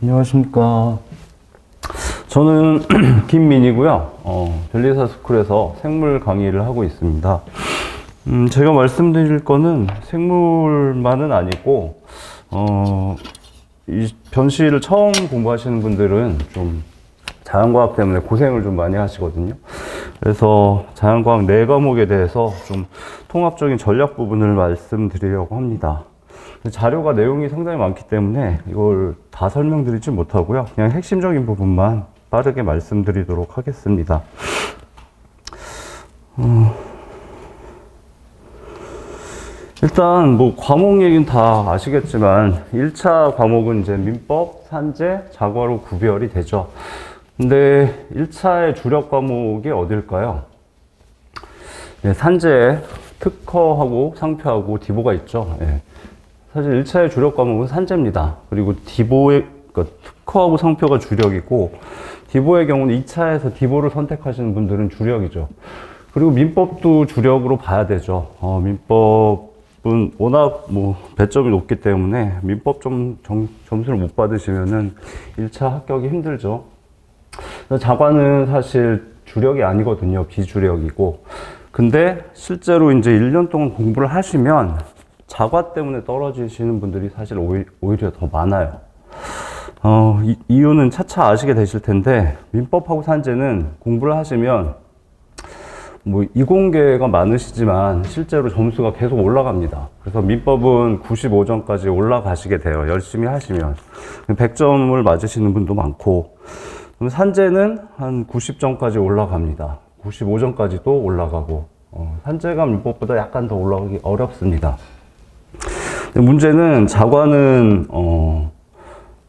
안녕하십니까. 저는 김민이고요. 벨리사 스쿨에서 생물 강의를 하고 있습니다. 제가 말씀드릴 거는 생물만은 아니고, 이 변시를 처음 공부하시는 분들은 좀 자연과학 때문에 고생을 좀 많이 하시거든요. 그래서 자연과학 4과목에 대해서 좀 통합적인 전략 부분을 말씀드리려고 합니다. 자료가 내용이 상당히 많기 때문에 이걸 다 설명드리지 못하고요. 그냥 핵심적인 부분만 빠르게 말씀드리도록 하겠습니다. 일단 뭐 과목 얘기는 다 아시겠지만 1차 과목은 이제 민법, 산재, 자과로 구별이 되죠. 근데 1차의 주력 과목이 어딜까요? 네, 산재, 특허하고 상표하고 디보가 있죠. 네. 사실 1차의 주력 과목은 산재입니다. 그리고 디보의, 그러니까 특허하고 상표가 주력이고, 디보의 경우는 2차에서 디보를 선택하시는 분들은 주력이죠. 그리고 민법도 주력으로 봐야 되죠. 민법은 워낙 뭐 배점이 높기 때문에 민법 점수를 못 받으시면은 1차 합격이 힘들죠. 자과는 사실 주력이 아니거든요. 비주력이고. 근데 실제로 이제 1년 동안 공부를 하시면 자과 때문에 떨어지시는 분들이 사실 오히려 더 많아요. 이유는 차차 아시게 되실 텐데, 민법하고 산재는 공부를 하시면, 뭐, 이공계가 많으시지만, 실제로 점수가 계속 올라갑니다. 그래서 민법은 95점까지 올라가시게 돼요. 열심히 하시면. 100점을 맞으시는 분도 많고, 그럼 산재는 한 90점까지 올라갑니다. 95점까지도 올라가고, 산재가 민법보다 약간 더 올라가기 어렵습니다. 문제는 자과는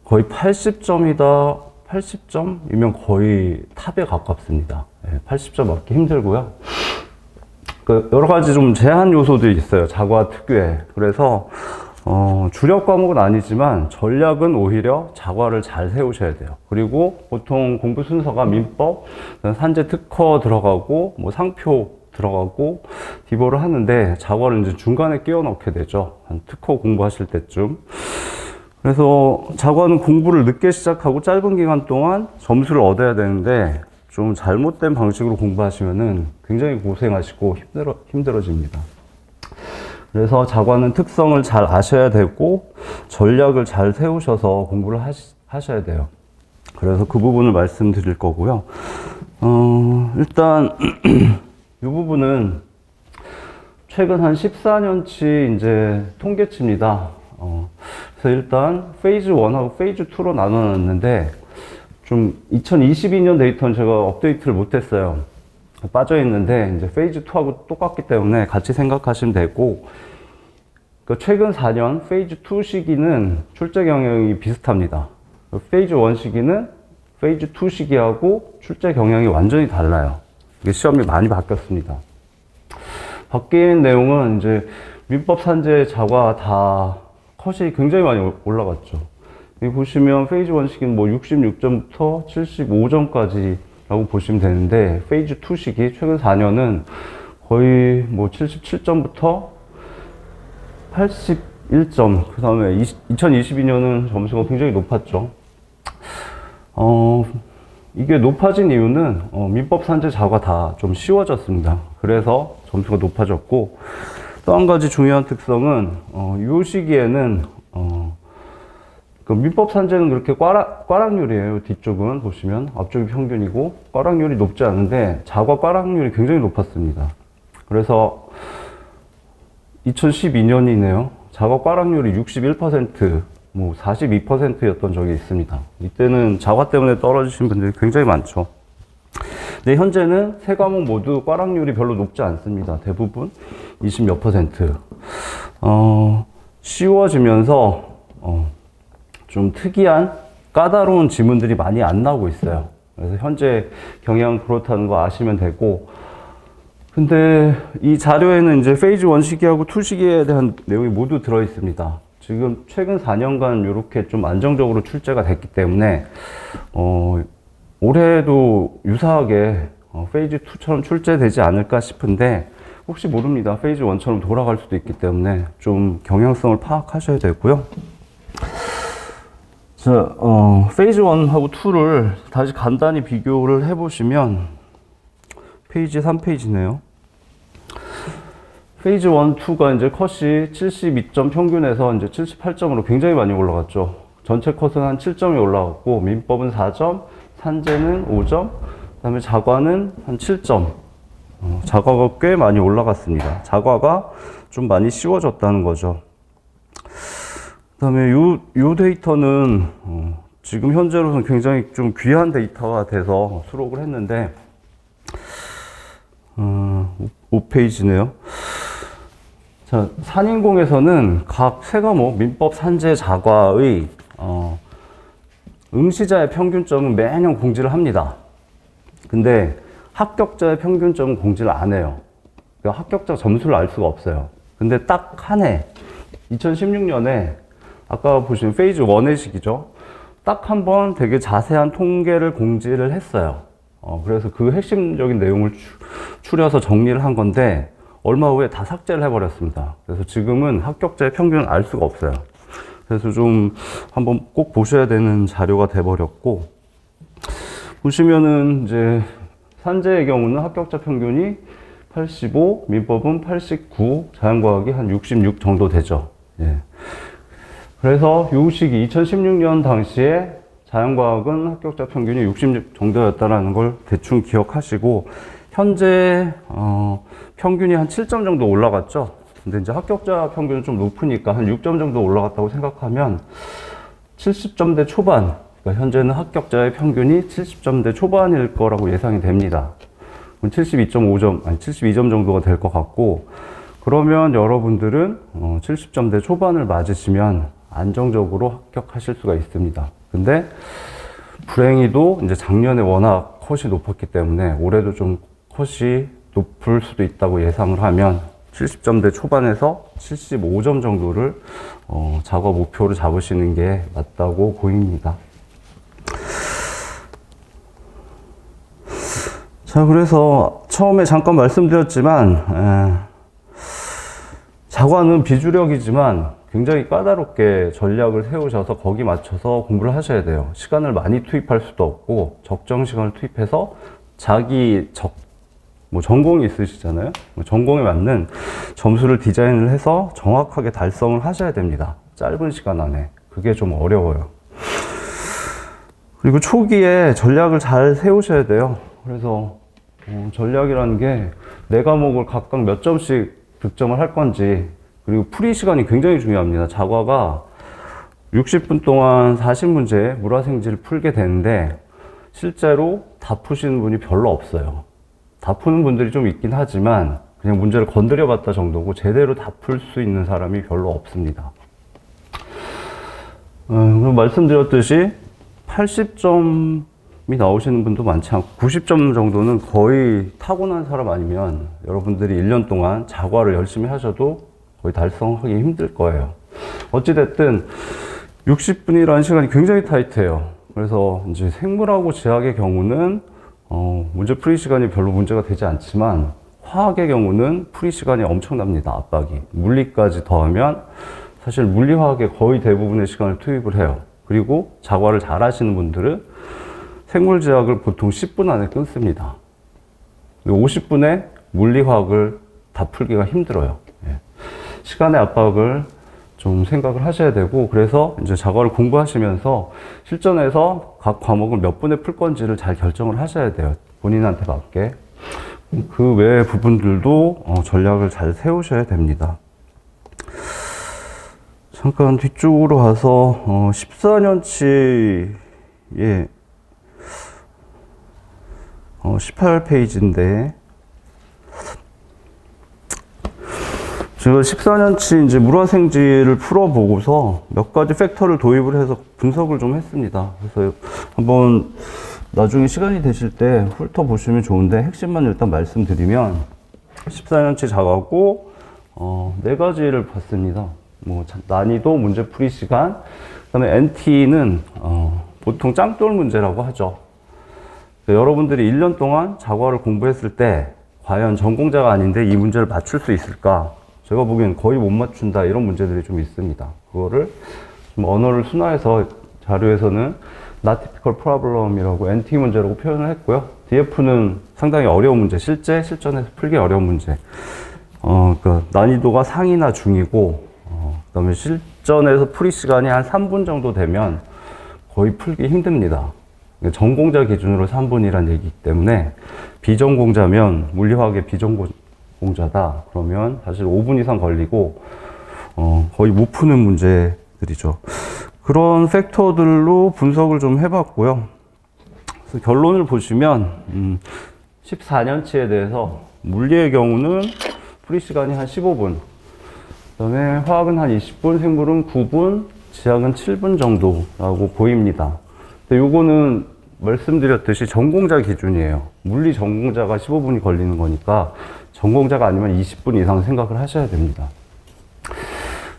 거의 80점이다. 80점이면 거의 탑에 가깝습니다. 80점 맞기 힘들고요. 여러 가지 좀 제한 요소들이 있어요. 자과 특유의. 그래서 주력 과목은 아니지만 전략은 오히려 자과를 잘 세우셔야 돼요. 그리고 보통 공부 순서가 민법, 산재 특허 들어가고 뭐 상표 들어가고 디보를 하는데 자과를 이제 중간에 끼워 넣게 되죠. 한 특허 공부하실 때쯤. 그래서 자과는 공부를 늦게 시작하고 짧은 기간 동안 점수를 얻어야 되는데 좀 잘못된 방식으로 공부하시면은 굉장히 고생하시고 힘들어집니다. 그래서 자과는 특성을 잘 아셔야 되고 전략을 잘 세우셔서 공부를 하셔야 돼요. 그래서 그 부분을 말씀드릴 거고요. 일단 이 부분은 최근 한 14년치 이제 통계치입니다. 그래서 일단 페이즈 1하고 페이즈 2로 나눠놨는데 좀 2022년 데이터는 제가 업데이트를 못했어요. 빠져있는데 이제 페이즈 2하고 똑같기 때문에 같이 생각하시면 되고, 그 최근 4년 페이즈 2 시기는 출제 경향이 비슷합니다. 페이즈 1 시기는 페이즈 2 시기하고 출제 경향이 완전히 달라요. 이게 시험이 많이 바뀌었습니다. 바뀐 내용은 이제 민법, 산재, 자과 다 컷이 굉장히 많이 올라갔죠. 여기 보시면 페이즈 1 시기는 뭐 66점부터 75점까지라고 보시면 되는데, 페이즈 2 시기 최근 4년은 거의 뭐 77점부터 81점, 그 다음에 2022년은 점수가 굉장히 높았죠. 이게 높아진 이유는 민법, 산재, 자과 다 좀 쉬워졌습니다. 그래서 점수가 높아졌고, 또 한 가지 중요한 특성은 이 시기에는 그 민법, 산재는 그렇게 꽈락률이에요. 뒤쪽은 보시면 앞쪽이 평균이고 꽈락률이 높지 않은데 자과 꽈락률이 굉장히 높았습니다. 그래서 2012년이네요. 자과 꽈락률이 61%, 뭐 42%였던 적이 있습니다. 이때는 자과 때문에 떨어지신 분들이 굉장히 많죠. 근데 현재는 세 과목 모두 꽈락률이 별로 높지 않습니다. 대부분 20몇 %. 쉬워지면서 좀 특이한 까다로운 지문들이 많이 안 나오고 있어요. 그래서 현재 경향 그렇다는 거 아시면 되고, 근데 이 자료에는 이제 페이즈 1 시기하고 2 시기에 대한 내용이 모두 들어 있습니다. 지금 최근 4년간 이렇게 좀 안정적으로 출제가 됐기 때문에 올해도 유사하게 페이즈 2처럼 출제되지 않을까 싶은데, 혹시 모릅니다. 페이즈 1처럼 돌아갈 수도 있기 때문에 좀 경향성을 파악하셔야 되고요. 자, 페이즈 1하고 2를 다시 간단히 비교를 해보시면 페이지 3페이지네요. 페이지 1, 2가 이제 컷이 72점 평균에서 이제 78점으로 굉장히 많이 올라갔죠. 전체 컷은 한 7점이 올라갔고, 민법은 4점, 산재는 5점, 그 다음에 자과는 한 7점. 자과가 꽤 많이 올라갔습니다. 자과가 좀 많이 쉬워졌다는 거죠. 그 다음에 요 데이터는 지금 현재로서는 굉장히 좀 귀한 데이터가 돼서 수록을 했는데 5페이지네요. 자, 산인공에서는 각 세 과목 민법, 산재, 자과의 응시자의 평균점은 매년 공지를 합니다. 근데 합격자의 평균점은 공지를 안 해요. 그러니까 합격자 점수를 알 수가 없어요. 근데 딱 한 해, 2016년에 아까 보신 페이즈 1의 시기죠. 딱 한 번 되게 자세한 통계를 공지를 했어요. 그래서 그 핵심적인 내용을 추려서 정리를 한 건데 얼마 후에 다 삭제를 해버렸습니다. 그래서 지금은 합격자의 평균을 알 수가 없어요. 그래서 좀 한번 꼭 보셔야 되는 자료가 돼버렸고, 보시면은 이제 산재의 경우는 합격자 평균이 85, 민법은 89, 자연과학이 한 66 정도 되죠. 예. 그래서 요 시기 2016년 당시에 자연과학은 합격자 평균이 66 정도였다는 걸 대충 기억하시고, 현재 평균이 한 7점 정도 올라갔죠. 근데 이제 합격자 평균은 좀 높으니까 한 6점 정도 올라갔다고 생각하면 70점대 초반, 그러니까 현재는 합격자의 평균이 70점대 초반일 거라고 예상이 됩니다. 72.5점, 아니 72점 정도가 될 것 같고, 그러면 여러분들은 70점대 초반을 맞으시면 안정적으로 합격하실 수가 있습니다. 근데 불행히도 이제 작년에 워낙 컷이 높았기 때문에 올해도 좀 컷이 높을 수도 있다고 예상을 하면 70점대 초반에서 75점 정도를 작업 목표로 잡으시는 게 맞다고 보입니다. 자, 그래서 처음에 잠깐 말씀드렸지만 자과는 비주력이지만 굉장히 까다롭게 전략을 세우셔서 거기 맞춰서 공부를 하셔야 돼요. 시간을 많이 투입할 수도 없고 적정 시간을 투입해서 자기 전공이 있으시잖아요. 전공에 맞는 점수를 디자인을 해서 정확하게 달성을 하셔야 됩니다. 짧은 시간 안에. 그게 좀 어려워요. 그리고 초기에 전략을 잘 세우셔야 돼요. 그래서 전략이라는 게 네 과목을 각각 몇 점씩 득점을 할 건지, 그리고 풀이 시간이 굉장히 중요합니다. 자과가 60분 동안 40문제 물화생지를 풀게 되는데 실제로 다 푸시는 분이 별로 없어요. 다 푸는 분들이 좀 있긴 하지만 그냥 문제를 건드려 봤다 정도고 제대로 다 풀 수 있는 사람이 별로 없습니다. 그리고 말씀드렸듯이 80점이 나오시는 분도 많지 않고 90점 정도는 거의 타고난 사람 아니면 여러분들이 1년 동안 자과를 열심히 하셔도 거의 달성하기 힘들 거예요. 어찌됐든 60분이라는 시간이 굉장히 타이트해요. 그래서 이제 생물하고 지학의 경우는 문제 풀이 시간이 별로 문제가 되지 않지만 화학의 경우는 풀이 시간이 엄청납니다. 압박이. 물리까지 더하면 사실 물리화학에 거의 대부분의 시간을 투입을 해요. 그리고 자과를 잘 하시는 분들은 생물지학을 보통 10분 안에 끊습니다. 50분에 물리화학을 다 풀기가 힘들어요. 예. 시간의 압박을 좀 생각을 하셔야 되고, 그래서 이제 자과를 공부하시면서 실전에서 각 과목을 몇 분에 풀 건지를 잘 결정을 하셔야 돼요. 본인한테 맞게. 그 외의 부분들도 전략을 잘 세우셔야 됩니다. 잠깐 뒤쪽으로 가서 14년치에 18페이지인데 제가 14년치 이제 물화생지를 풀어보고서 몇 가지 팩터를 도입을 해서 분석을 좀 했습니다. 그래서 한번 나중에 시간이 되실 때 훑어보시면 좋은데 핵심만 일단 말씀드리면 14년치 자가고 네 가지를 봤습니다. 뭐 난이도, 문제풀이 시간, 그다음에 NT는 보통 짱돌 문제라고 하죠. 여러분들이 1년 동안 자과를 공부했을 때 과연 전공자가 아닌데 이 문제를 맞출 수 있을까? 제가 보기엔 거의 못 맞춘다 이런 문제들이 좀 있습니다. 그거를 좀 언어를 순화해서 자료에서는 not typical problem이라고 NT 문제라고 표현을 했고요. DF는 상당히 어려운 문제, 실전에서 풀기 어려운 문제. 그러니까 난이도가 상이나 중이고, 그다음에 실전에서 풀이 시간이 한 3분 정도 되면 거의 풀기 힘듭니다. 전공자 기준으로 3분이란 얘기이기 때문에 비전공자면 물리화학의 비전공자다. 그러면 사실 5분 이상 걸리고 거의 못 푸는 문제들이죠. 그런 팩터들로 분석을 좀 해봤고요. 그래서 결론을 보시면 14년치에 대해서 물리의 경우는 풀이 시간이 한 15분, 그다음에 화학은 한 20분, 생물은 9분, 지학은 7분 정도라고 보입니다. 근데 요거는 말씀드렸듯이 전공자 기준이에요. 물리 전공자가 15분이 걸리는 거니까 전공자가 아니면 20분 이상 생각을 하셔야 됩니다.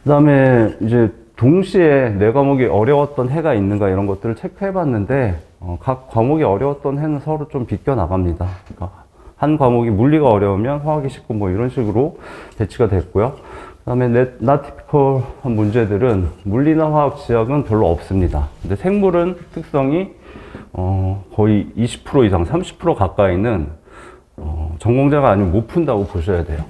그 다음에 이제 동시에 내 과목이 어려웠던 해가 있는가 이런 것들을 체크해 봤는데 각 과목이 어려웠던 해는 서로 좀 비껴 나갑니다. 그러니까 한 과목이 물리가 어려우면 화학이 쉽고 뭐 이런 식으로 배치가 됐고요. 그 다음에 not typical한 문제들은 물리나 화학, 지학은 별로 없습니다. 근데 생물은 특성이 거의 20% 이상, 30% 가까이는 전공자가 아니면 못 푼다고 보셔야 돼요.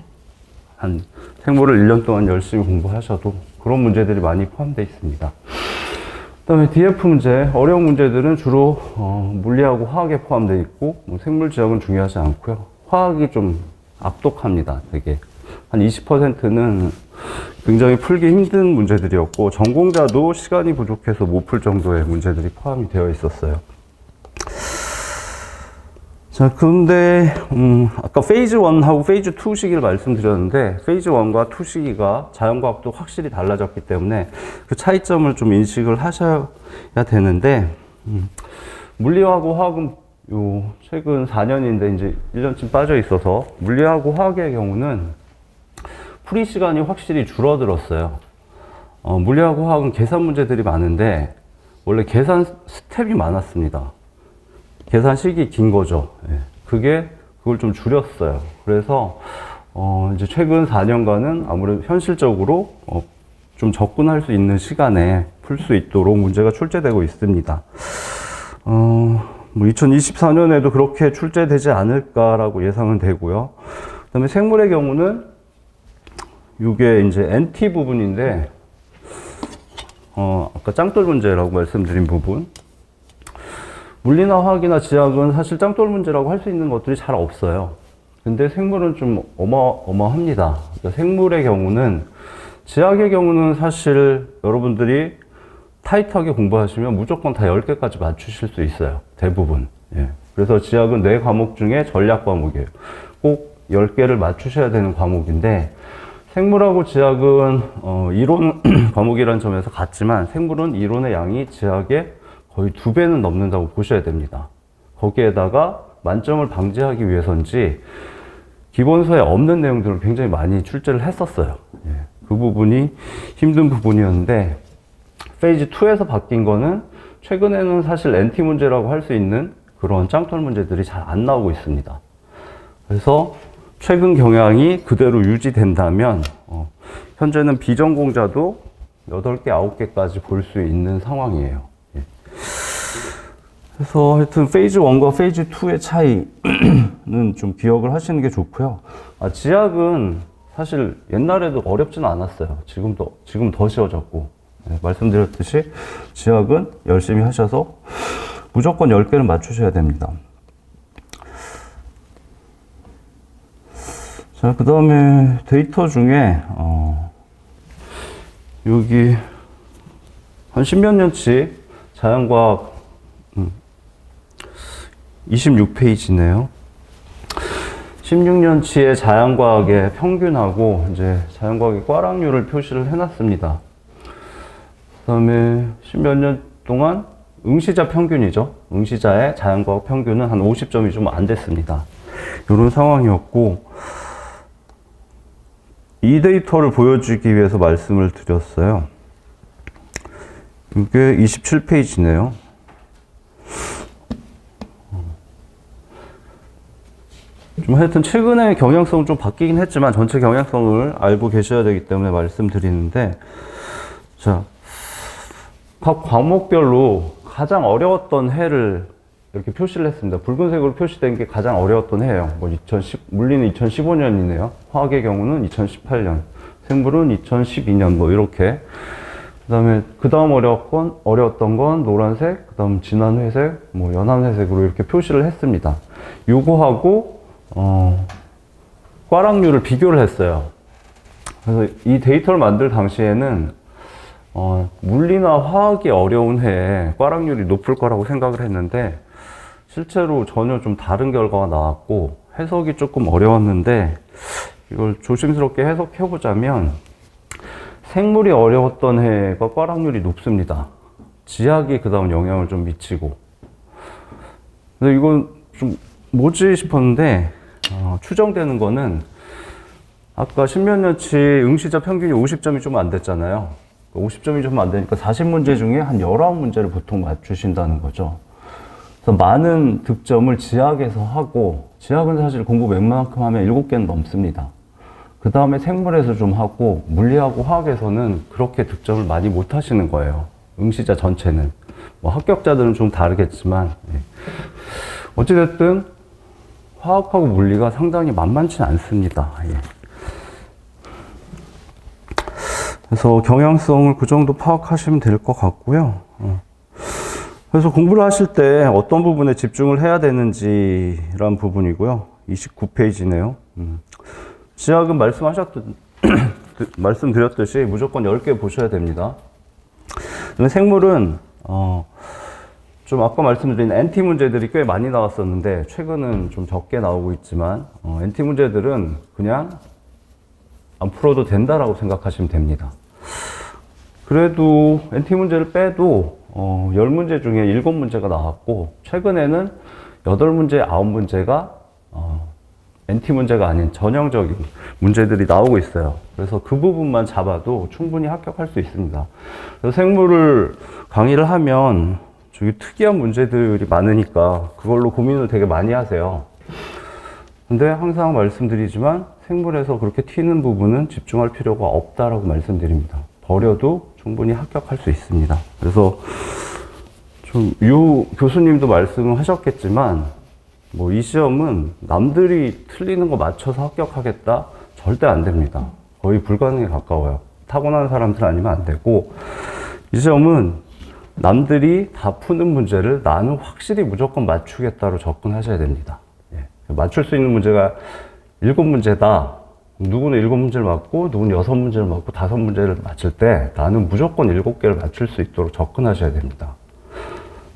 한 생물을 1년 동안 열심히 공부하셔도 그런 문제들이 많이 포함되어 있습니다. 그 다음에 DF 문제, 어려운 문제들은 주로 물리하고 화학에 포함되어 있고 뭐 생물 지학은 중요하지 않고요. 화학이 좀 압독합니다. 되게 한 20%는 굉장히 풀기 힘든 문제들이었고 전공자도 시간이 부족해서 못 풀 정도의 문제들이 포함이 되어 있었어요. 자, 그런데 아까 페이즈 1하고 페이즈 2 시기를 말씀드렸는데 페이즈 1과 2 시기가 자연과학도 확실히 달라졌기 때문에 그 차이점을 좀 인식을 하셔야 되는데 물리하고 화학은 요 최근 4년인데 이제 1년쯤 빠져 있어서 물리하고 화학의 경우는 풀이 시간이 확실히 줄어들었어요. 물리하고 화학은 계산 문제들이 많은데 원래 계산 스텝이 많았습니다. 계산식이 긴 거죠. 예. 그걸 좀 줄였어요. 그래서, 이제 최근 4년간은 아무래도 현실적으로, 좀 접근할 수 있는 시간에 풀 수 있도록 문제가 출제되고 있습니다. 뭐 2024년에도 그렇게 출제되지 않을까라고 예상은 되고요. 그 다음에 생물의 경우는, 이게 이제 NT 부분인데, 아까 짱돌 문제라고 말씀드린 부분. 물리나 화학이나 지학은 사실 짱돌 문제라고 할 수 있는 것들이 잘 없어요. 근데 생물은 좀 어마어마합니다. 그러니까 생물의 경우는, 지학의 경우는 사실 여러분들이 타이트하게 공부하시면 무조건 다 10개까지 맞추실 수 있어요. 대부분. 예. 그래서 지학은 4과목 중에 전략 과목이에요. 꼭 10개를 맞추셔야 되는 과목인데, 생물하고 지학은 이론 과목이라는 점에서 같지만 생물은 이론의 양이 지학의 거의 2배는 넘는다고 보셔야 됩니다. 거기에다가 만점을 방지하기 위해서인지 기본서에 없는 내용들을 굉장히 많이 출제를 했었어요. 예, 그 부분이 힘든 부분이었는데 페이지 2에서 바뀐 거는 최근에는 사실 NT 문제라고 할 수 있는 그런 짱돌 문제들이 잘 안 나오고 있습니다. 그래서 최근 경향이 그대로 유지된다면 현재는 비전공자도 8개, 9개까지 볼 수 있는 상황이에요. 그래서 하여튼 페이즈 1과 페이즈 2의 차이는 좀 기억을 하시는 게 좋고요. 지학은 사실 옛날에도 어렵지는 않았어요. 지금 더 쉬워졌고. 네, 말씀드렸듯이 지학은 열심히 하셔서 무조건 10개는 맞추셔야 됩니다. 자, 그 다음에 데이터 중에, 여기 한 10몇 년치 자연과학 26페이지네요. 16년치의 자연과학의 평균하고 이제 자연과학의 꽈락률을 표시를 해놨습니다. 그 다음에 10몇 년 동안 응시자 평균이죠. 응시자의 자연과학 평균은 한 50점이 좀 안 됐습니다. 이런 상황이었고, 이 데이터를 보여주기 위해서 말씀을 드렸어요. 이게 27페이지네요. 좀 하여튼 최근에 경향성 좀 바뀌긴 했지만 전체 경향성을 알고 계셔야 되기 때문에 말씀드리는데, 자, 각 과목별로 가장 어려웠던 해를 이렇게 표시를 했습니다. 붉은색으로 표시된 게 가장 어려웠던 해예요. 뭐 물리는 2015년이네요. 화학의 경우는 2018년, 생물은 2012년, 뭐 이렇게. 그 다음 어려웠던 건 노란색, 그 다음 진한 회색, 뭐 연한 회색으로 이렇게 표시를 했습니다. 요거하고, 꽈락률을 비교를 했어요. 그래서 이 데이터를 만들 당시에는, 물리나 화학이 어려운 해에 꽈락률이 높을 거라고 생각을 했는데, 실제로 전혀 좀 다른 결과가 나왔고, 해석이 조금 어려웠는데, 이걸 조심스럽게 해석해보자면, 생물이 어려웠던 해가 꽈락률이 높습니다. 지학이 그 다음 영향을 좀 미치고. 근데 이건 좀 뭐지 싶었는데, 추정되는 거는, 아까 십몇 년치 응시자 평균이 50점이 좀 안 됐잖아요. 50점이 좀 안 되니까 40문제 중에 한 19문제를 보통 맞추신다는 거죠. 그래서 많은 득점을 지학에서 하고, 지학은 사실 공부 웬만큼 하면 7개는 넘습니다. 그 다음에 생물에서 좀 하고, 물리하고 화학에서는 그렇게 득점을 많이 못 하시는 거예요. 응시자 전체는. 뭐 합격자들은 좀 다르겠지만, 예. 어찌됐든, 화학하고 물리가 상당히 만만치 않습니다. 예. 그래서 경향성을 그 정도 파악하시면 될 것 같고요. 그래서 공부를 하실 때 어떤 부분에 집중을 해야 되는지란 부분이고요. 29페이지네요. 지학은 말씀드렸듯이 무조건 10개 보셔야 됩니다. 생물은, 좀 아까 말씀드린 NT 문제들이 꽤 많이 나왔었는데, 최근은 좀 적게 나오고 있지만, NT 문제들은 그냥 안 풀어도 된다라고 생각하시면 됩니다. 그래도 NT 문제를 빼도 10문제 중에 7문제가 나왔고, 최근에는 8문제, 9문제가 NT 문제가 아닌 전형적인 문제들이 나오고 있어요. 그래서 그 부분만 잡아도 충분히 합격할 수 있습니다. 그래서 생물을 강의를 하면 저기 특이한 문제들이 많으니까 그걸로 고민을 되게 많이 하세요. 근데 항상 말씀드리지만 생물에서 그렇게 튀는 부분은 집중할 필요가 없다라고 말씀드립니다. 버려도 충분히 합격할 수 있습니다. 그래서 좀 유 교수님도 말씀하셨겠지만, 뭐 이 시험은 남들이 틀리는 거 맞춰서 합격하겠다? 절대 안 됩니다. 거의 불가능에 가까워요. 타고난 사람들 아니면 안 되고, 이 시험은 남들이 다 푸는 문제를 나는 확실히 무조건 맞추겠다로 접근하셔야 됩니다. 예. 맞출 수 있는 문제가 7문제다. 누구는 7문제를 맞고, 누구는 6문제를 맞고, 5문제를 맞출 때 나는 무조건 7개를 맞출 수 있도록 접근하셔야 됩니다.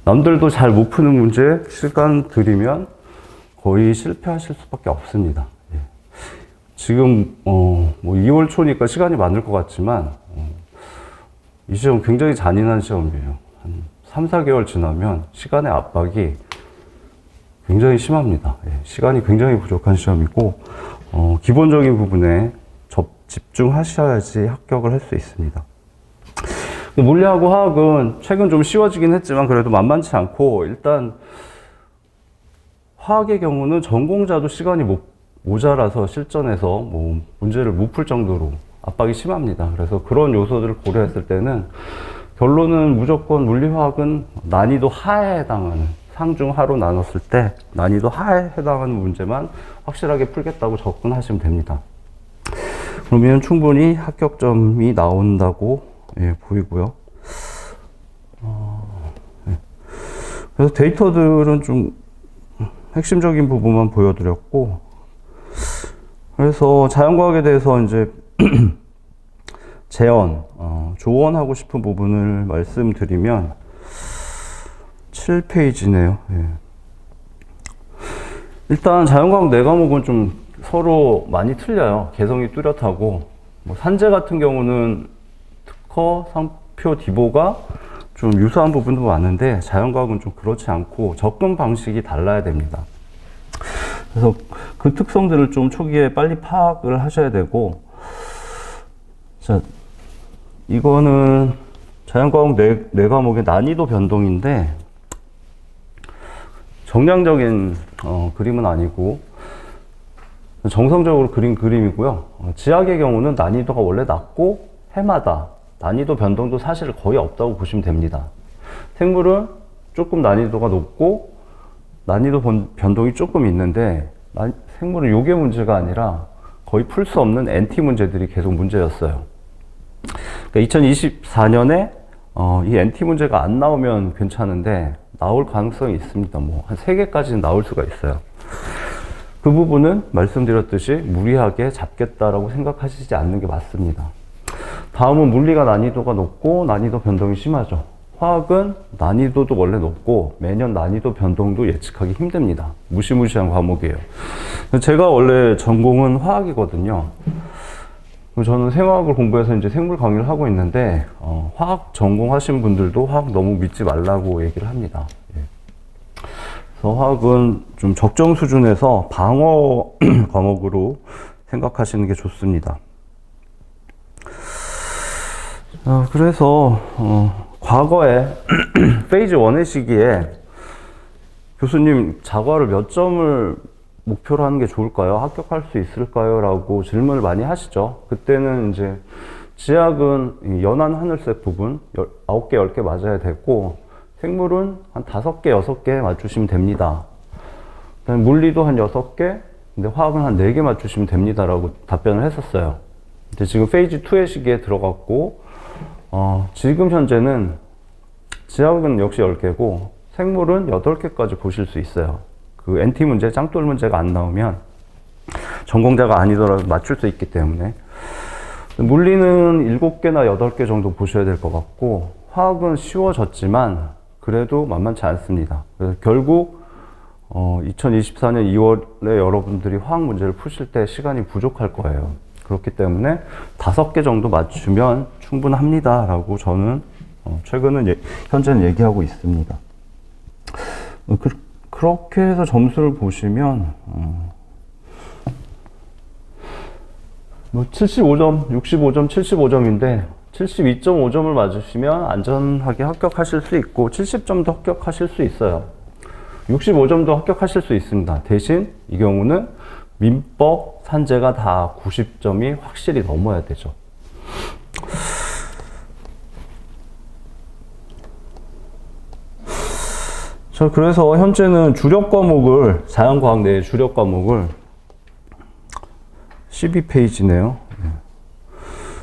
남들도 잘 못 푸는 문제 시간 들이면 거의 실패하실 수밖에 없습니다. 예. 지금, 뭐 2월 초니까 시간이 많을 것 같지만, 이 시험 굉장히 잔인한 시험이에요. 한 3, 4개월 지나면 시간의 압박이 굉장히 심합니다. 예. 시간이 굉장히 부족한 시험이고, 기본적인 부분에 집중하셔야지 합격을 할 수 있습니다. 물리하고 화학은 최근 좀 쉬워지긴 했지만 그래도 만만치 않고, 일단 화학의 경우는 전공자도 시간이 모자라서 실전에서 뭐 문제를 못 풀 정도로 압박이 심합니다. 그래서 그런 요소들을 고려했을 때는 결론은 무조건 물리화학은 난이도 하에 해당하는, 상중 하로 나눴을 때 난이도 하에 해당하는 문제만 확실하게 풀겠다고 접근하시면 됩니다. 그러면 충분히 합격점이 나온다고 보이고요. 네. 그래서 데이터들은 좀 핵심적인 부분만 보여드렸고, 그래서 자연과학에 대해서 이제 조언하고 싶은 부분을 말씀드리면 7페이지네요. 예. 일단 자연과학 4과목은 좀 서로 많이 틀려요. 개성이 뚜렷하고, 뭐 산재 같은 경우는 특허, 상표, 디보가 좀 유사한 부분도 많은데 자연과학은 좀 그렇지 않고 접근 방식이 달라야 됩니다. 그래서 그 특성들을 좀 초기에 빨리 파악을 하셔야 되고, 자, 이거는 자연과학 4과목의 난이도 변동인데 정량적인 그림은 아니고, 정성적으로 그린 그림이고요. 지학의 경우는 난이도가 원래 낮고 해마다 난이도 변동도 사실 거의 없다고 보시면 됩니다. 생물은 조금 난이도가 높고 난이도 변동이 조금 있는데 생물은 요게 문제가 아니라 거의 풀 수 없는 NT 문제들이 계속 문제였어요. 그러니까 2024년에 이 NT 문제가 안 나오면 괜찮은데 나올 가능성이 있습니다. 뭐 한 3개까지는 나올 수가 있어요. 그 부분은 말씀드렸듯이 무리하게 잡겠다라고 생각하시지 않는 게 맞습니다. 다음은 물리가 난이도가 높고 난이도 변동이 심하죠. 화학은 난이도도 원래 높고 매년 난이도 변동도 예측하기 힘듭니다. 무시무시한 과목이에요. 제가 원래 전공은 화학이거든요. 저는 생화학을 공부해서 이제 생물 강의를 하고 있는데 화학 전공하신 분들도 화학 너무 믿지 말라고 얘기를 합니다. 그래서 화학은 좀 적정 수준에서 방어 과목으로 생각하시는 게 좋습니다. 그래서 과거에 페이즈 1의 시기에 교수님 자과를 몇 점을 목표로 하는 게 좋을까요? 합격할 수 있을까요? 라고 질문을 많이 하시죠. 그때는 이제 지학은 연한 하늘색 부분 9개, 10개 맞아야 되고 생물은 한 5개, 6개 맞추시면 됩니다. 그다음에 물리도 한 6개, 근데 화학은 한 4개 맞추시면 됩니다. 라고 답변을 했었어요. 근데 지금 페이지 2의 시기에 들어갔고 지금 현재는 지학은 역시 10개고 생물은 8개까지 보실 수 있어요. 그 NT 문제, 짱돌 문제가 안 나오면 전공자가 아니더라도 맞출 수 있기 때문에 물리는 7개나 8개 정도 보셔야 될 것 같고 화학은 쉬워졌지만 그래도 만만치 않습니다. 그래서 결국 2024년 2월에 여러분들이 화학 문제를 푸실 때 시간이 부족할 거예요. 그렇기 때문에 5개 정도 맞추면 충분합니다 라고 저는 최근은 현재는 얘기하고 있습니다. 그렇게 해서 점수를 보시면 뭐 75점, 65점, 75점인데 72.5점을 맞으시면 안전하게 합격하실 수 있고 70점도 합격하실 수 있어요. 65점도 합격하실 수 있습니다. 대신 이 경우는 민법, 산재가 다 90점이 확실히 넘어야 되죠. 그래서 현재는 주력 과목을, 자연과학 내의 주력 과목을 12페이지네요.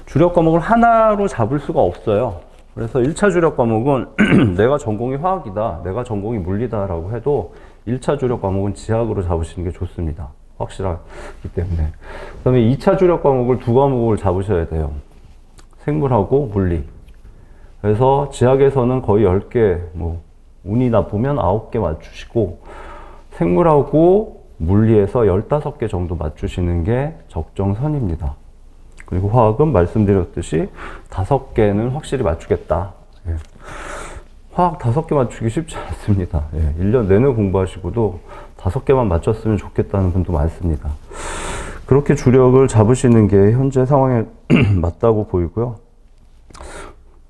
주력 과목을 하나로 잡을 수가 없어요. 그래서 1차 주력 과목은 내가 전공이 화학이다, 내가 전공이 물리다라고 해도 1차 주력 과목은 지학으로 잡으시는 게 좋습니다. 확실하기 때문에. 그 다음에 2차 주력 과목을 2과목을 잡으셔야 돼요. 생물하고 물리. 그래서 지학에서는 거의 10개, 운이 나쁘면 9개 맞추시고 생물하고 물리에서 15개 정도 맞추시는 게 적정선입니다. 그리고 화학은 말씀드렸듯이 5개는 확실히 맞추겠다. 화학 5개 맞추기 쉽지 않습니다. 1년 내내 공부하시고도 5개만 맞췄으면 좋겠다는 분도 많습니다. 그렇게 주력을 잡으시는 게 현재 상황에 맞다고 보이고요.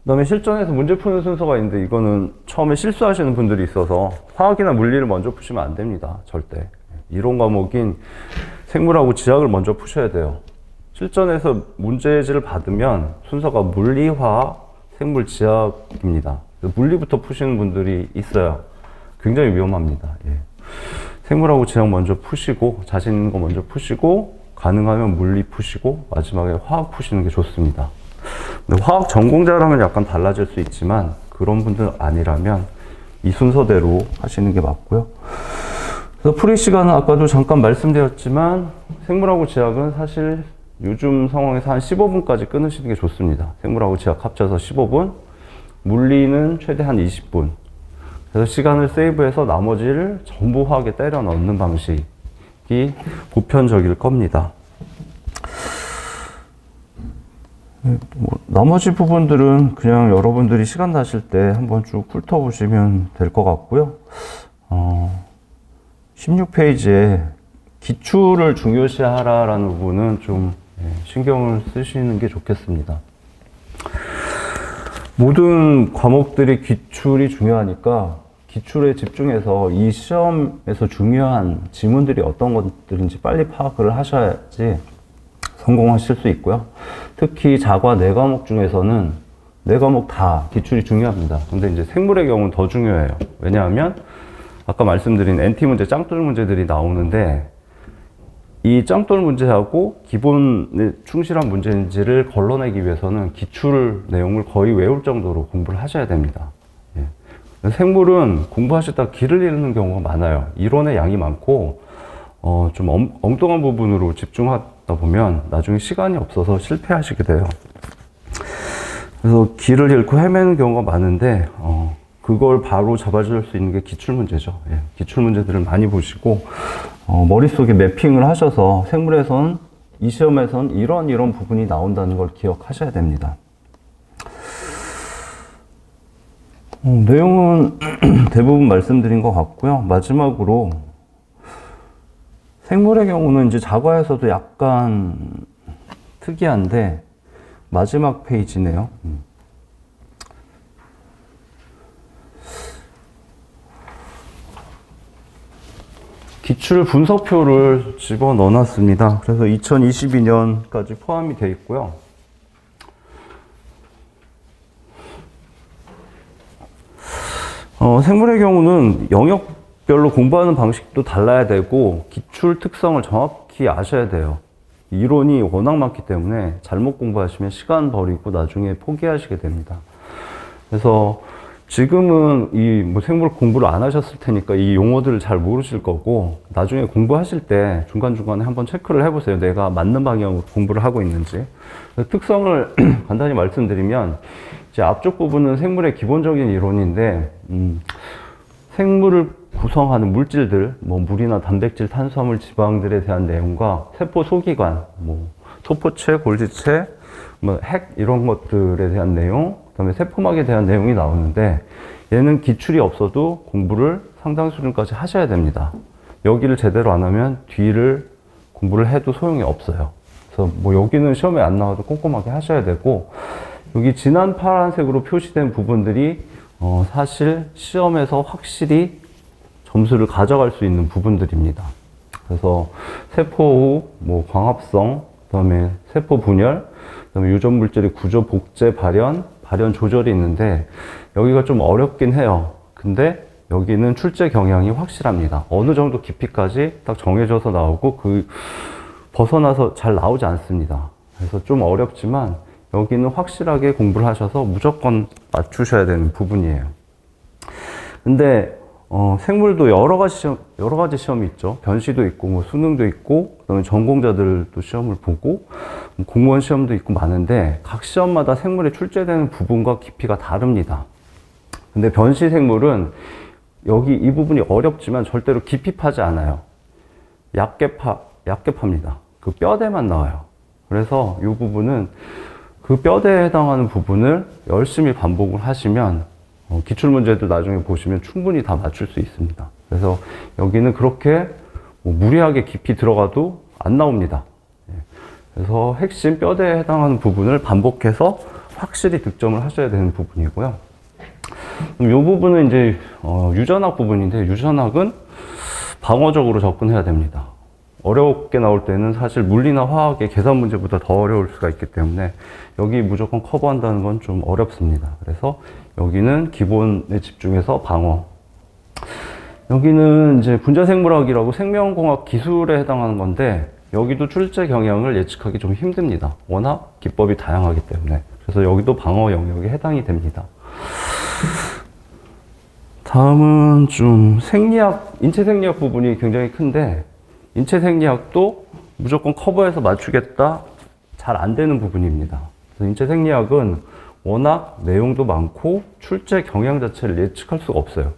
그 다음에 실전에서 문제 푸는 순서가 있는데 이거는 처음에 실수하시는 분들이 있어서 화학이나 물리를 먼저 푸시면 안 됩니다. 절대. 이론 과목인 생물하고 지학을 먼저 푸셔야 돼요. 실전에서 문제지를 받으면 순서가 물리, 화학, 생물, 지학입니다. 물리부터 푸시는 분들이 있어요. 굉장히 위험합니다. 생물하고 지학 먼저 푸시고 자신 있는 거 먼저 푸시고 가능하면 물리 푸시고 마지막에 화학 푸시는 게 좋습니다. 근데 화학 전공자라면 약간 달라질 수 있지만 그런 분들 아니라면 이 순서대로 하시는 게 맞고요. 그래서 풀이 시간은 아까도 잠깐 말씀드렸지만 생물하고 지학은 사실 요즘 상황에서 한 15분까지 끊으시는 게 좋습니다. 생물하고 지학 합쳐서 15분, 물리는 최대 한 20분. 그래서 시간을 세이브해서 나머지를 전부 화학에 때려 넣는 방식이 보편적일 겁니다. 나머지 부분들은 그냥 여러분들이 시간 나실 때 한번 쭉 훑어보시면 될 것 같고요. 16페이지에 기출을 중요시하라라는 부분은 좀 신경을 쓰시는 게 좋겠습니다. 모든 과목들이 기출이 중요하니까 기출에 집중해서 이 시험에서 중요한 지문들이 어떤 것들인지 빨리 파악을 하셔야지 성공하실 수 있고요. 특히 자과 4과목 중에서는 4과목 다 기출이 중요합니다. 근데 이제 생물의 경우는 더 중요해요. 왜냐하면 아까 말씀드린 NT 문제, 짱돌 문제들이 나오는데 이 짱돌 문제하고 기본에 충실한 문제인지를 걸러내기 위해서는 기출 내용을 거의 외울 정도로 공부를 하셔야 됩니다. 예. 생물은 공부하시다가 길을 잃는 경우가 많아요. 이론의 양이 많고 좀 엉뚱한 부분으로 집중하다 보면 나중에 시간이 없어서 실패하시게 돼요. 그래서 길을 잃고 헤매는 경우가 많은데 그걸 바로 잡아줄 수 있는 게 기출문제죠. 예, 기출문제들을 많이 보시고 머릿속에 매핑을 하셔서 생물에선 이 시험에선 이런 부분이 나온다는 걸 기억하셔야 됩니다. 내용은 대부분 말씀드린 것 같고요. 마지막으로 생물의 경우는 이제 자과에서도 약간 특이한데 마지막 페이지네요. 기출 분석표를 집어 넣어놨습니다. 그래서 2022년까지 포함이 되어 있고요. 생물의 경우는 영역별로 공부하는 방식도 달라야 되고 기출 특성을 정확히 아셔야 돼요. 이론이 워낙 많기 때문에 잘못 공부하시면 시간 버리고 나중에 포기하시게 됩니다. 그래서 지금은 생물 공부를 안 하셨을 테니까 이 용어들을 잘 모르실 거고 나중에 공부하실 때 중간중간에 한번 체크를 해보세요. 내가 맞는 방향으로 공부를 하고 있는지. 특성을 간단히 말씀드리면 이제 앞쪽 부분은 생물의 기본적인 이론인데 생물을 구성하는 물질들, 물이나 단백질, 탄수화물, 지방들에 대한 내용과 세포 소기관, 소포체, 골지체, 핵 이런 것들에 대한 내용, 그다음에 세포막에 대한 내용이 나오는데 얘는 기출이 없어도 공부를 상당 수준까지 하셔야 됩니다. 여기를 제대로 안 하면 뒤를 공부를 해도 소용이 없어요. 그래서 여기는 시험에 안 나와도 꼼꼼하게 하셔야 되고 여기 진한 파란색으로 표시된 부분들이 사실 시험에서 확실히 점수를 가져갈 수 있는 부분들입니다. 그래서 세포 후, 광합성, 그다음에 세포 분열, 그다음에 유전 물질의 구조, 복제, 발현 조절이 있는데 여기가 좀 어렵긴 해요. 근데 여기는 출제 경향이 확실합니다. 어느 정도 깊이까지 딱 정해져서 나오고 벗어나서 잘 나오지 않습니다. 그래서 좀 어렵지만 여기는 확실하게 공부를 하셔서 무조건 맞추셔야 되는 부분이에요. 근데 생물도 여러 가지 시험이 있죠. 변시도 있고, 수능도 있고, 그다음에 전공자들도 시험을 보고, 공무원 시험도 있고 많은데, 각 시험마다 생물에 출제되는 부분과 깊이가 다릅니다. 근데 변시 생물은 이 부분이 어렵지만 절대로 깊이 파지 않아요. 얇게 팝니다. 그 뼈대만 나와요. 그래서 이 부분은 그 뼈대에 해당하는 부분을 열심히 반복을 하시면 기출문제도 나중에 보시면 충분히 다 맞출 수 있습니다. 그래서 여기는 그렇게 무리하게 깊이 들어가도 안 나옵니다. 그래서 핵심 뼈대에 해당하는 부분을 반복해서 확실히 득점을 하셔야 되는 부분이고요. 이 부분은 이제 유전학 부분인데 유전학은 방어적으로 접근해야 됩니다. 어렵게 나올 때는 사실 물리나 화학의 계산 문제보다 더 어려울 수가 있기 때문에 여기 무조건 커버한다는 건 좀 어렵습니다. 그래서 여기는 기본에 집중해서 방어. 여기는 이제 분자생물학이라고 생명공학 기술에 해당하는 건데 여기도 출제 경향을 예측하기 좀 힘듭니다. 워낙 기법이 다양하기 때문에. 그래서 여기도 방어 영역에 해당이 됩니다. 다음은 좀 인체 생리학 부분이 굉장히 큰데 인체 생리학도 무조건 커버해서 맞추겠다 잘 안 되는 부분입니다. 그래서 인체 생리학은 워낙 내용도 많고 출제 경향 자체를 예측할 수가 없어요.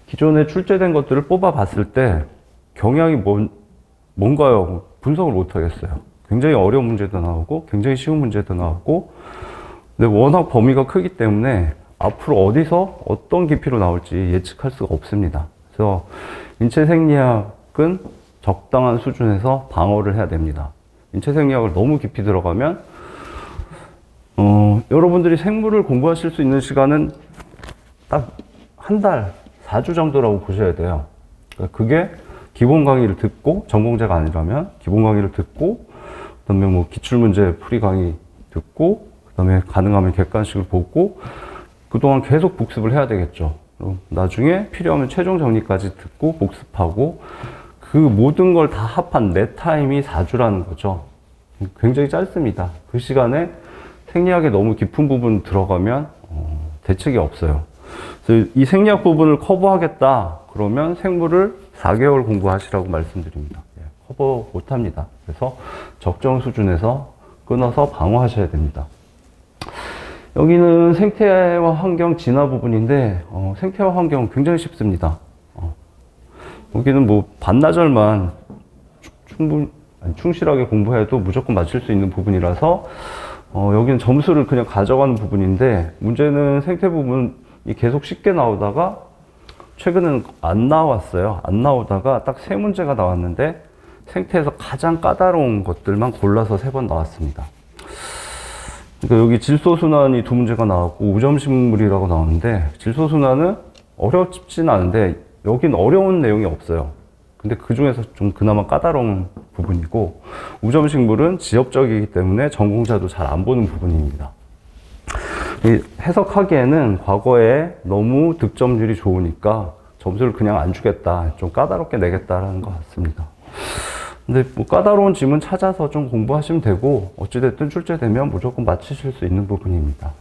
기존에 출제된 것들을 뽑아 봤을 때 경향이 뭔가요? 분석을 못 하겠어요. 굉장히 어려운 문제도 나오고 굉장히 쉬운 문제도 나오고 근데 워낙 범위가 크기 때문에 앞으로 어디서 어떤 깊이로 나올지 예측할 수가 없습니다. 그래서 인체 생리학은 적당한 수준에서 방어를 해야 됩니다. 인체 생리학을 너무 깊이 들어가면 여러분들이 생물을 공부하실 수 있는 시간은 딱 한 달, 4주 정도라고 보셔야 돼요. 그러니까 그게 기본 강의를 듣고, 전공자가 아니라면 기본 강의를 듣고, 그 다음에 뭐 기출문제 풀이 강의 듣고, 그 다음에 가능하면 객관식을 보고, 그동안 계속 복습을 해야 되겠죠. 나중에 필요하면 최종 정리까지 듣고 복습하고, 그 모든 걸 다 합한 내 타임이 4주라는 거죠. 굉장히 짧습니다. 그 시간에 생리학에 너무 깊은 부분 들어가면 대책이 없어요. 그래서 이 생리학 부분을 커버하겠다 그러면 생물을 4개월 공부하시라고 말씀드립니다. 커버 못합니다. 그래서 적정 수준에서 끊어서 방어하셔야 됩니다. 여기는 생태와 환경 진화 부분인데 생태와 환경 굉장히 쉽습니다. 여기는 뭐 반나절만 충실하게 공부해도 무조건 맞출 수 있는 부분이라서 여기는 점수를 그냥 가져가는 부분인데, 문제는 생태 부분이 계속 쉽게 나오다가 최근에는 안 나왔어요. 안 나오다가 딱 3문제가 나왔는데 생태에서 가장 까다로운 것들만 골라서 3번 나왔습니다. 그러니까 여기 질소순환이 2문제가 나왔고 우점식물이라고 나오는데, 질소순환은 어렵진 않은데 여긴 어려운 내용이 없어요. 근데 그 중에서 좀 그나마 까다로운 부분이고, 우점식물은 지엽적이기 때문에 전공자도 잘 안 보는 부분입니다. 해석하기에는 과거에 너무 득점률이 좋으니까 점수를 그냥 안 주겠다, 좀 까다롭게 내겠다라는 것 같습니다. 근데 뭐 까다로운 지문 찾아서 좀 공부하시면 되고, 어찌됐든 출제되면 무조건 맞히실 수 있는 부분입니다.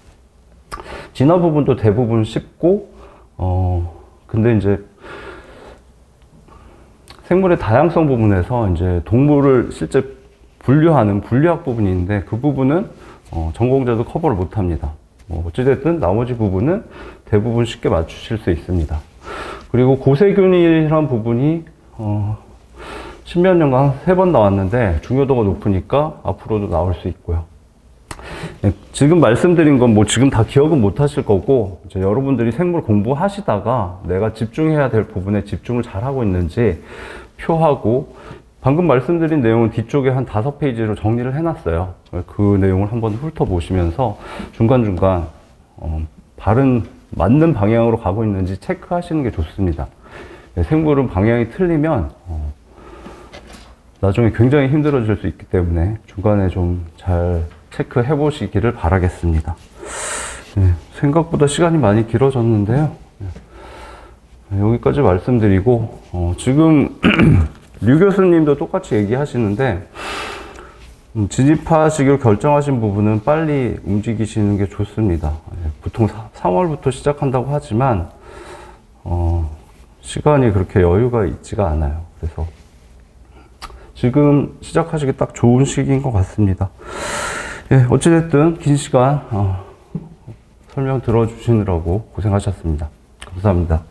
진화 부분도 대부분 쉽고, 근데 이제 생물의 다양성 부분에서 이제 동물을 실제 분류하는 분류학 부분이 있는데, 그 부분은 전공자도 커버를 못 합니다. 어찌됐든 나머지 부분은 대부분 쉽게 맞추실 수 있습니다. 그리고 고세균이라는 부분이 십몇 년간 3번 나왔는데 중요도가 높으니까 앞으로도 나올 수 있고요. 지금 말씀드린 건 뭐 지금 다 기억은 못 하실 거고, 이제 여러분들이 생물 공부하시다가 내가 집중해야 될 부분에 집중을 잘 하고 있는지 표하고, 방금 말씀드린 내용은 뒤쪽에 한 5페이지로 정리를 해놨어요. 그 내용을 한번 훑어보시면서 중간중간 바른 맞는 방향으로 가고 있는지 체크하시는 게 좋습니다. 생물은 방향이 틀리면 나중에 굉장히 힘들어질 수 있기 때문에 중간에 좀 잘 체크해 보시기를 바라겠습니다. 생각보다 시간이 많이 길어졌는데요. 여기까지 말씀드리고, 지금 류 교수님도 똑같이 얘기하시는데, 진입하시기로 결정하신 부분은 빨리 움직이시는 게 좋습니다. 보통 3월부터 시작한다고 하지만 시간이 그렇게 여유가 있지가 않아요. 그래서 지금 시작하시기 딱 좋은 시기인 것 같습니다. 어찌됐든 긴 시간 설명 들어주시느라고 고생하셨습니다. 감사합니다.